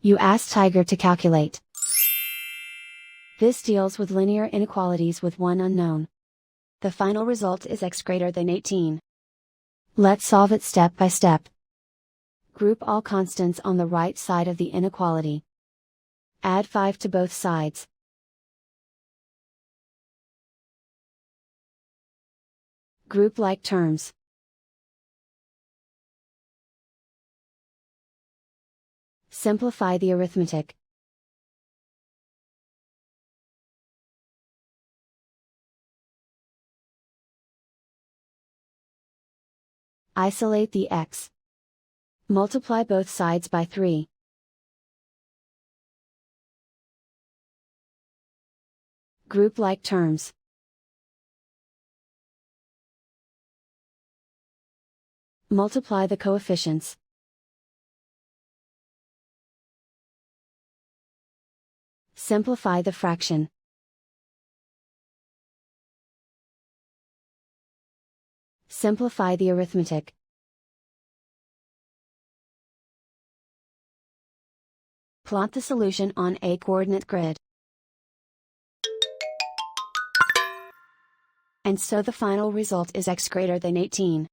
You ask Tiger to calculate. This deals with linear inequalities with one unknown. The final result is x greater than 18. Let's solve it step by step. Group all constants on the right side of the inequality. Add 5 to both sides. Group like terms. Simplify the arithmetic. Isolate the x. Multiply both sides by 3. Group like terms. Multiply the coefficients. Simplify the fraction. Simplify the arithmetic. Plot the solution on a coordinate grid. And so the final result is x greater than 18.